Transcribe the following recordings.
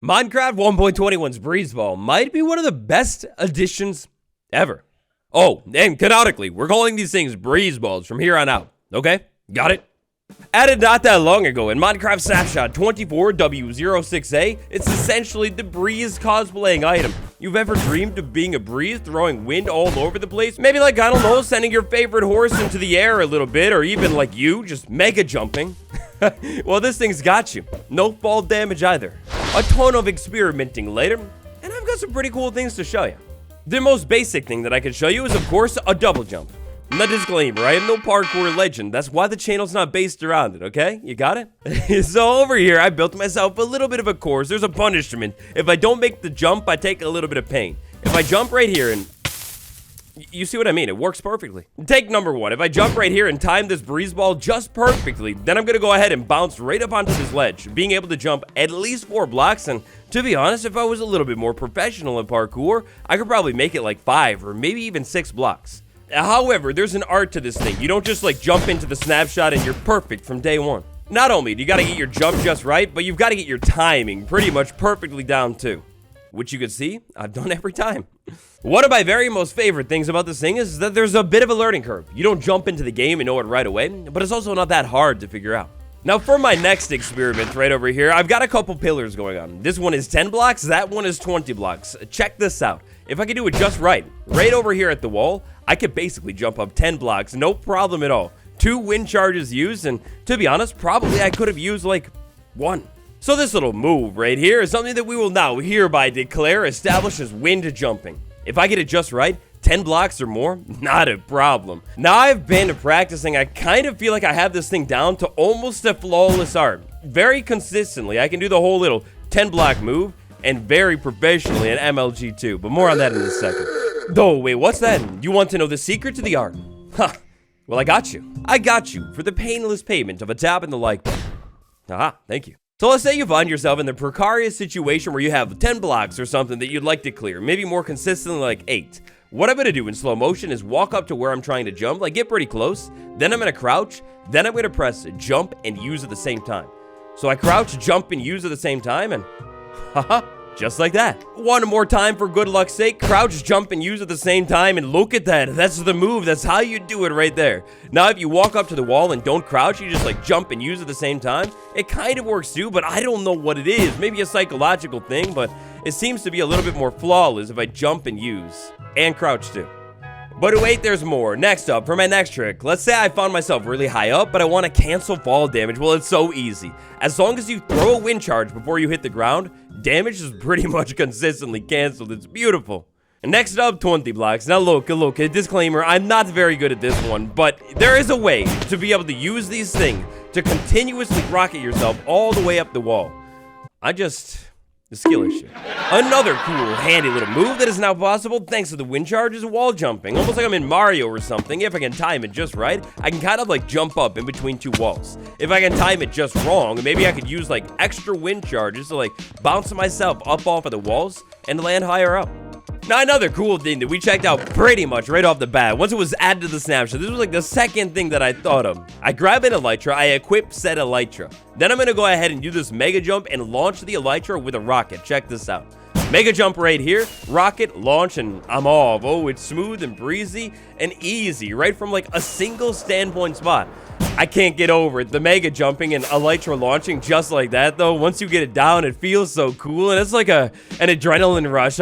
Minecraft 1.21's Breeze Ball might be one of the best additions ever. Oh, and canonically, we're calling these things Breeze Balls from here on out. Okay? Got it? Added not that long ago in Minecraft Snapshot 24W06A, it's essentially the Breeze cosplaying item. You've ever dreamed of being a breeze, throwing wind all over the place? Maybe like, I don't know, sending your favorite horse into the air a little bit, or even like you, just mega jumping. Well, this thing's got you. No fall damage either. A ton of experimenting later, and I've got some pretty cool things to show you. The most basic thing that I can show you is, of course, a double jump. And the disclaimer, I am no parkour legend. That's why the channel's not based around it, okay? You got it? So over here, I built myself a little bit of a course. There's a punishment. If I don't make the jump, I take a little bit of pain. If I jump right here and... You see what I mean? It works perfectly. Take number one. If I jump right here and time this breeze ball just perfectly, then I'm going to go ahead and bounce right up onto this ledge, being able to jump at least 4 blocks. And to be honest, if I was a little bit more professional in parkour, I could probably make it like 5 or maybe even 6 blocks. However, there's an art to this thing. You don't just like jump into the snapshot and you're perfect from day one. Not only do you got to get your jump just right, but you've got to get your timing pretty much perfectly down too. Which you can see, I've done every time. One of my very most favorite things about this thing is that there's a bit of a learning curve. You don't jump into the game and know it right away, but it's also not that hard to figure out. Now for my next experiment right over here, I've got a couple pillars going on. This one is 10 blocks, that one is 20 blocks. Check this out. If I can do it just right over here at the wall, I could basically jump up 10 blocks, no problem at all. 2 wind charges used, and to be honest, probably I could have used like 1. So this little move right here is something that we will now hereby declare establishes wind jumping. If I get it just right, 10 blocks or more, not a problem. Now I've been practicing, I kind of feel like I have this thing down to almost a flawless art. Very consistently, I can do the whole little 10 block move, and very professionally in MLG too, but more on that in a second. Oh, wait, what's that? You want to know the secret to the art? Huh, well I got you. I got you for the painless payment of a tap in the like button. Aha, thank you. So let's say you find yourself in the precarious situation where you have 10 blocks or something that you'd like to clear, maybe more consistently like 8. What I'm going to do in slow motion is walk up to where I'm trying to jump, like get pretty close, then I'm going to crouch, then I'm going to press jump and use at the same time. So I crouch, jump, and use at the same time, and haha, just like that. One more time for good luck's sake, crouch, jump, and use at the same time, and look at that, that's the move, that's how you do it right there. Now if you walk up to the wall and don't crouch, you just like jump and use at the same time, it kind of works too, but I don't know what it is, maybe a psychological thing, but it seems to be a little bit more flawless if I jump and use, and crouch too. But wait, there's more. Next up, for my next trick, let's say I found myself really high up, but I want to cancel fall damage. Well, it's so easy. As long as you throw a wind charge before you hit the ground, damage is pretty much consistently canceled. It's beautiful. And next up, 20 blocks. Now look, a disclaimer, I'm not very good at this one, but there is a way to be able to use these things to continuously rocket yourself all the way up the wall. The skill issue. Another cool, handy little move that is now possible thanks to the wind charge is wall jumping. Almost like I'm in Mario or something. If I can time it just right, I can kind of like jump up in between 2 walls. If I can time it just wrong, maybe I could use like extra wind charges to like bounce myself up off of the walls and land higher up. Now another cool thing that we checked out pretty much right off the bat, once it was added to the snapshot, this was like the second thing that I thought of. I grab an elytra, I equip said elytra. Then I'm going to go ahead and do this mega jump and launch the elytra with a rocket. Check this out. Mega jump right here, rocket, launch, and I'm off. Oh, it's smooth and breezy and easy, right from like a single standpoint spot. I can't get over it. The mega jumping and elytra launching just like that, though. Once you get it down, it feels so cool, and it's like an adrenaline rush.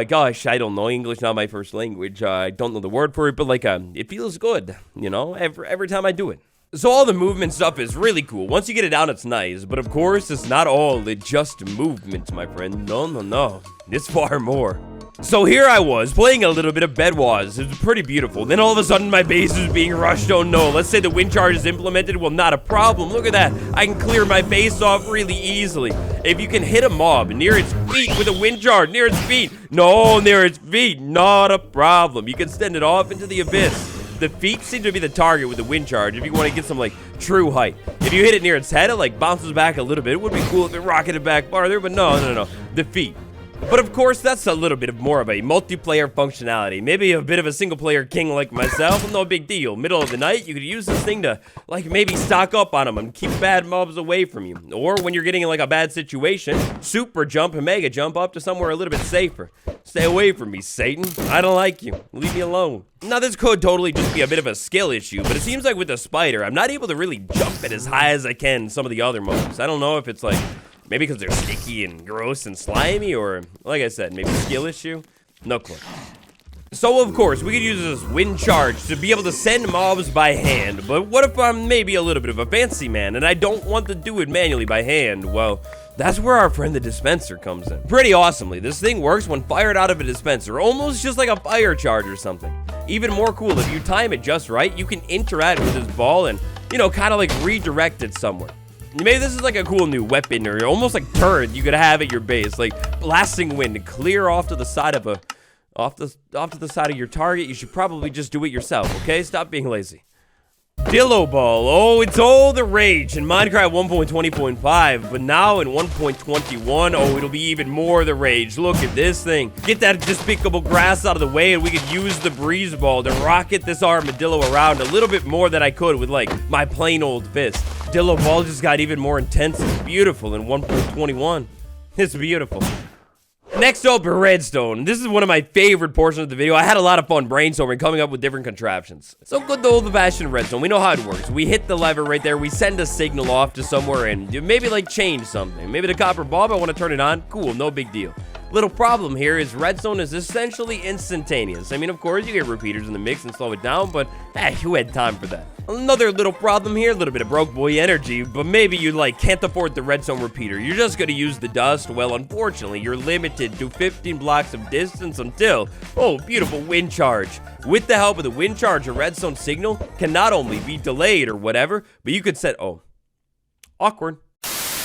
Gosh, I don't know. English not my first language. I don't know the word for it, but like it feels good, you know, every time I do it. So all the movement stuff is really cool. Once you get it down, it's nice. But of course, it's not all just movement, my friend. No. It's far more. So here I was, playing a little bit of Bed Wars. It was pretty beautiful. Then all of a sudden, my base is being rushed. Oh no, let's say the wind charge is implemented. Well, not a problem. Look at that. I can clear my base off really easily. If you can hit a mob near its feet with a wind charge, near its feet. No, near its feet. Not a problem. You can send it off into the abyss. The feet seem to be the target with the wind charge if you want to get some like true height. If you hit it near its head, it like bounces back a little bit. It would be cool if it rocketed back farther, but no. The feet. But of course, that's a little bit more of a multiplayer functionality. Maybe a bit of a single player king like myself, no big deal. Middle of the night, you could use this thing to like maybe stock up on them and keep bad mobs away from you. Or when you're getting in like a bad situation, super jump and mega jump up to somewhere a little bit safer. Stay away from me, Satan. I don't like you. Leave me alone. Now, this could totally just be a bit of a skill issue, but it seems like with the spider, I'm not able to really jump it as high as I can in some of the other mobs. I don't know if it's like maybe because they're sticky and gross and slimy, or like I said, maybe skill issue. No clue. So of course, we could use this wind charge to be able to send mobs by hand, but what if I'm maybe a little bit of a fancy man and I don't want to do it manually by hand? Well, that's where our friend the dispenser comes in. Pretty awesomely, this thing works when fired out of a dispenser, almost just like a fire charge or something. Even more cool, if you time it just right, you can interact with this ball and, you know, kind of like redirect it somewhere. Maybe this is like a cool new weapon or almost like turret you could have at your base, like blasting wind clear off to the side of off to the side of your target. You should probably just do it yourself, okay? Stop being lazy. Dillo ball. Oh, it's all the rage in Minecraft 1.20.5, but now in 1.21, oh, it'll be even more the rage. Look at this thing. Get that despicable grass out of the way, and we could use the breeze ball to rocket this armadillo around a little bit more than I could with, like, my plain old fist. Dillo ball just got even more intense and beautiful in 1.21. It's beautiful. Next up, redstone. This is one of my favorite portions of the video. I had a lot of fun brainstorming, coming up with different contraptions. So good, the old-fashioned redstone. We know how it works. We hit the lever right there. We send a signal off to somewhere and maybe like change something. Maybe the copper bulb, I want to turn it on. Cool, no big deal. Little problem here is redstone is essentially instantaneous. I mean, of course, you get repeaters in the mix and slow it down, but who had time for that? Another little problem here, a little bit of broke boy energy, but maybe you like can't afford the redstone repeater. You're just gonna use the dust. Well, unfortunately, you're limited to 15 blocks of distance until, oh, beautiful wind charge. With the help of the wind charge, a redstone signal can not only be delayed or whatever, but you could set, oh, awkward.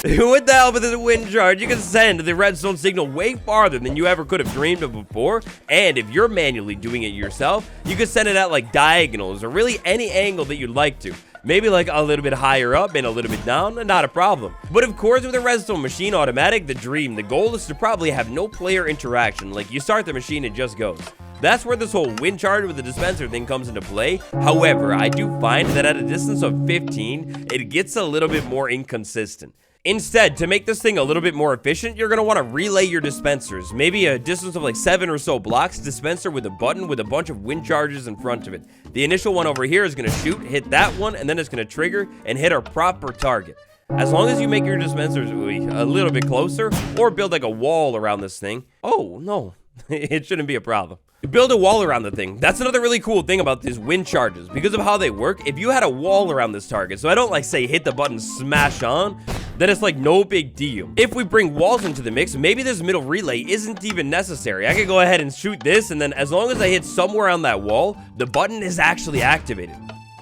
With the help of the wind charge, you can send the redstone signal way farther than you ever could have dreamed of before. And if you're manually doing it yourself, you can send it at like diagonals or really any angle that you'd like to. Maybe like a little bit higher up and a little bit down, not a problem. But of course, with a redstone machine automatic, the goal is to probably have no player interaction. Like you start the machine, it just goes. That's where this whole wind charge with the dispenser thing comes into play. However, I do find that at a distance of 15, it gets a little bit more inconsistent. Instead, to make this thing a little bit more efficient, you're going to want to relay your dispensers. Maybe a distance of like 7 or so blocks, dispenser with a button with a bunch of wind charges in front of it. The initial one over here is going to shoot, hit that one, and then it's going to trigger and hit our proper target. As long as you make your dispensers a little bit closer or build like a wall around this thing. Oh, no, it shouldn't be a problem. Build a wall around the thing. That's another really cool thing about these wind charges. Because of how they work, if you had a wall around this target, so I don't like say hit the button, smash on, then it's like no big deal. If we bring walls into the mix, maybe this middle relay isn't even necessary. I could go ahead and shoot this, and then as long as I hit somewhere on that wall, the button is actually activated.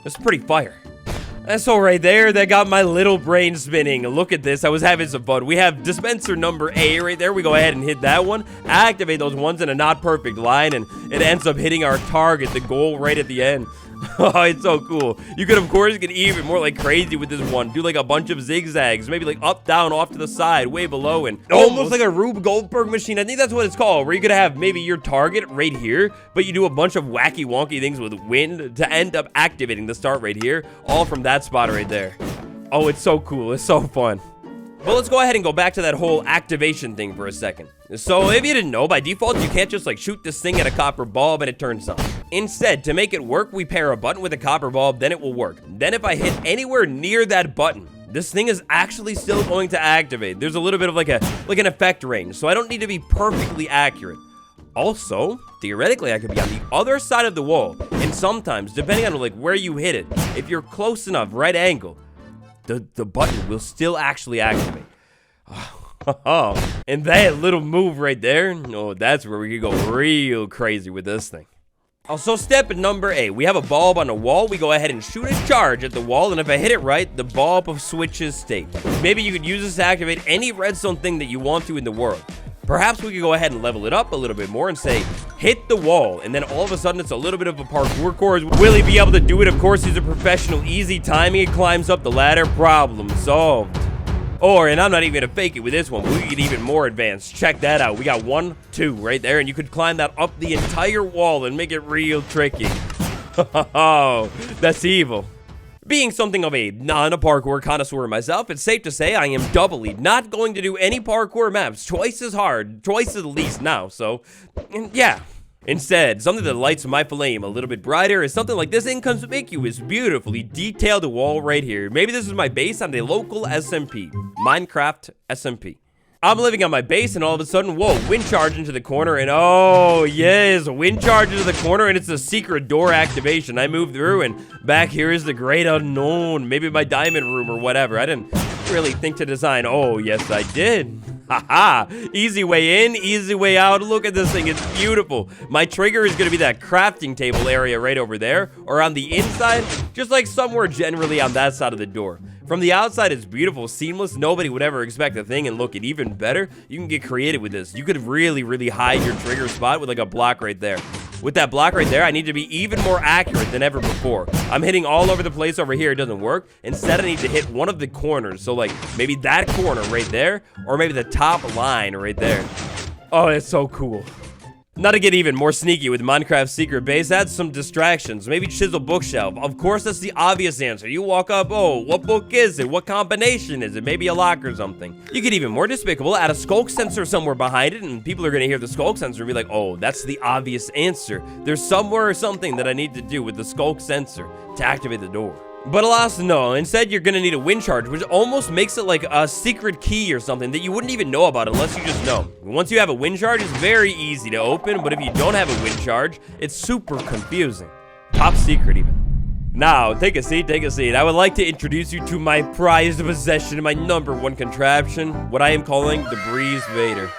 That's pretty fire. And so right there, that got my little brain spinning. Look at this, I was having some fun. We have dispenser number A right there. We go ahead and hit that one, activate those ones in a not perfect line, and it ends up hitting our target, the goal right at the end. Oh, it's so cool. You could, of course, get even more like crazy with this one. Do like a bunch of zigzags, maybe like up, down, off to the side, way below, and almost like a Rube Goldberg machine. I think that's what it's called, where you could have maybe your target right here, but you do a bunch of wacky wonky things with wind to end up activating the start right here, all from that spot right there. Oh, it's so cool. It's so fun. But let's go ahead and go back to that whole activation thing for a second. So if you didn't know, by default, you can't just like shoot this thing at a copper bulb and it turns on. Instead, to make it work, we pair a button with a copper bulb, then it will work. Then if I hit anywhere near that button, this thing is actually still going to activate. There's a little bit of like an effect range, so I don't need to be perfectly accurate. Also, theoretically, I could be on the other side of the wall, and sometimes, depending on like where you hit it, if you're close enough, right angle, the button will still actually activate. Oh, and that little move right there, oh, that's where we could go real crazy with this thing. Also, step number 8, we have a bulb on the wall. We go ahead and shoot a charge at the wall, and if I hit it right, the bulb switches state. Maybe you could use this to activate any redstone thing that you want to in the world. Perhaps we could go ahead and level it up a little bit more and say, hit the wall, and then all of a sudden it's a little bit of a parkour course. Will he be able to do it? Of course, he's a professional. Easy timing, he climbs up the ladder, problem solved. Or, and I'm not even gonna fake it with this one, we get even more advanced. Check that out. We got 1, 2 right there, and you could climb that up the entire wall and make it real tricky. Oh, that's evil. Being something of a non-parkour connoisseur myself, it's safe to say I am doubly not going to do any parkour maps twice as hard, twice as least now, so, yeah. Instead, something that lights my flame a little bit brighter is something like this inconspicuous, beautifully detailed wall right here. Maybe this is my base on the local SMP, Minecraft SMP. I'm living on my base, and all of a sudden, whoa, wind charge into the corner, and oh, yes, wind charge into the corner, and it's a secret door activation. I move through, and back here is the great unknown, maybe my diamond room or whatever. I didn't really think to design. Oh, yes, I did. Haha, easy way in, easy way out. Look at this thing, it's beautiful. My trigger is gonna be that crafting table area right over there, or on the inside, just like somewhere generally on that side of the door. From the outside, it's beautiful, seamless. Nobody would ever expect a thing, and look, it even better, you can get creative with this. You could really hide your trigger spot with like a block right there. With that block right there, I need to be even more accurate than ever before. I'm hitting all over the place over here, it doesn't work. Instead, I need to hit one of the corners. So like, maybe that corner right there, or maybe the top line right there. Oh, it's so cool. Now to get even more sneaky with Minecraft's secret base, add some distractions. Maybe chisel bookshelf. Of course, that's the obvious answer. You walk up, oh, what book is it? What combination is it? Maybe a lock or something. You get even more despicable, add a skulk sensor somewhere behind it, and people are gonna hear the skulk sensor and be like, oh, that's the obvious answer. There's somewhere or something that I need to do with the skulk sensor to activate the door. But alas, no. Instead, you're gonna need a wind charge, which almost makes it like a secret key or something that you wouldn't even know about unless you just know. Once you have a wind charge, it's very easy to open, but if you don't have a wind charge, it's super confusing. Top secret, even. Now, take a seat, take a seat. I would like to introduce you to my prized possession, my #1 contraption, what I am calling the Breeze Vader.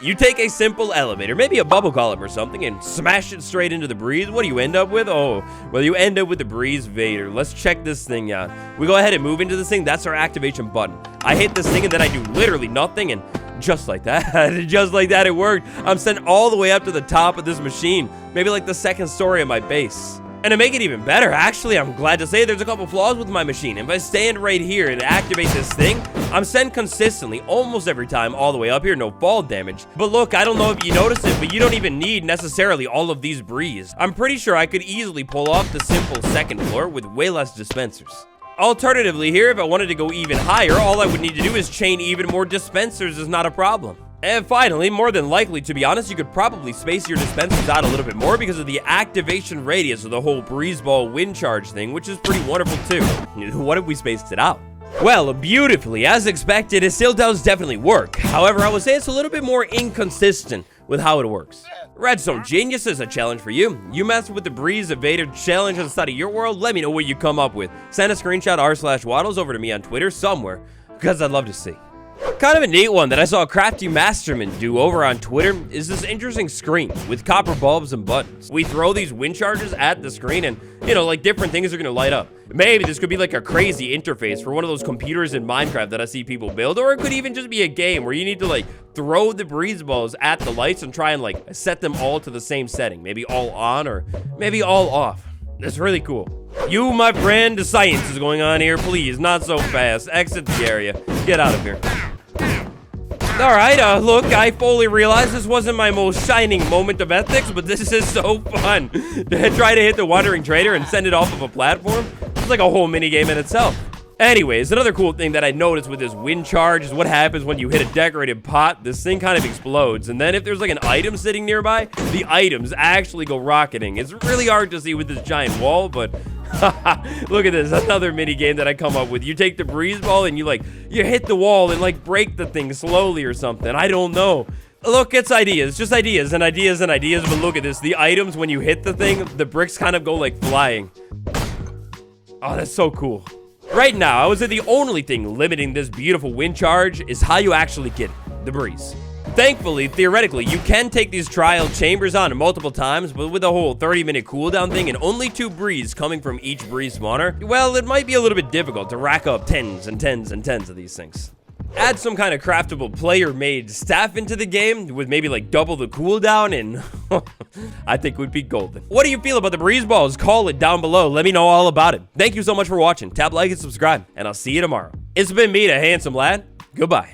You take a simple elevator, maybe a bubble column or something, and smash it straight into the breeze. What do you end up with? Oh, well, you end up with the Breeze Vader. Let's check this thing out. We go ahead and move into this thing. That's our activation button. I hit this thing, and then I do literally nothing, and just like that, just like that, it worked. I'm sent all the way up to the top of this machine, maybe like the second story of my base. And to make it even better, actually, I'm glad to say there's a couple flaws with my machine. If I stand right here and activate this thing, I'm sent consistently, almost every time, all the way up here, no fall damage. But look, I don't know if you noticed it, but you don't even need necessarily all of these breeze. I'm pretty sure I could easily pull off the simple second floor with way less dispensers. Alternatively here, if I wanted to go even higher, all I would need to do is chain even more dispensers is not a problem. And finally, more than likely, to be honest, you could probably space your dispensers out a little bit more because of the activation radius of the whole breeze ball wind charge thing, which is pretty wonderful too. What if we spaced it out? Well, beautifully, as expected, it still does definitely work. However, I would say it's a little bit more inconsistent with how it works. Redstone Genius is a challenge for you. You mess with the Breeze Vader challenge inside of your world, let me know what you come up with. Send a screenshot r/waddles over to me on Twitter somewhere, because I'd love to see. Kind of a neat one that I saw Crafty Masterman do over on Twitter is this interesting screen with copper bulbs and buttons. We throw these wind charges at the screen and, you know, like different things are gonna light up. Maybe this could be like a crazy interface for one of those computers in Minecraft that I see people build, or it could even just be a game where you need to like throw the breeze balls at the lights and try and like set them all to the same setting. Maybe all on or maybe all off. That's really cool. You, my friend, the science is going on here. Please, not so fast. Exit the area. Get out of here. Alright, look, I fully realize this wasn't my most shining moment of ethics, but this is so fun. Try to hit the wandering trader and send it off of a platform. It's like a whole minigame in itself. Anyways, another cool thing that I noticed with this wind charge is what happens when you hit a decorated pot. This thing kind of explodes, and then if there's like an item sitting nearby, the items actually go rocketing. It's really hard to see with this giant wall, but look at this, another mini game that I come up with. You take the breeze ball and you hit the wall and like break the thing slowly or something. I don't know. Look, it's ideas, just ideas and ideas and ideas, but look at this. The items, when you hit the thing, the bricks kind of go like flying. Oh, that's so cool. Right now, I would say the only thing limiting this beautiful wind charge is how you actually get it, the breeze. Thankfully, theoretically, you can take these trial chambers on multiple times, but with the whole 30-minute cooldown thing and only 2 breeze coming from each breeze spawner, well, it might be a little bit difficult to rack up tens and tens and tens of these things. Add some kind of craftable player-made staff into the game with maybe like double the cooldown and I think it would be golden. What do you feel about the breeze balls? Call it down below. Let me know all about it. Thank you so much for watching. Tap like and subscribe, and I'll see you tomorrow. It's been me, the handsome lad, Goodbye.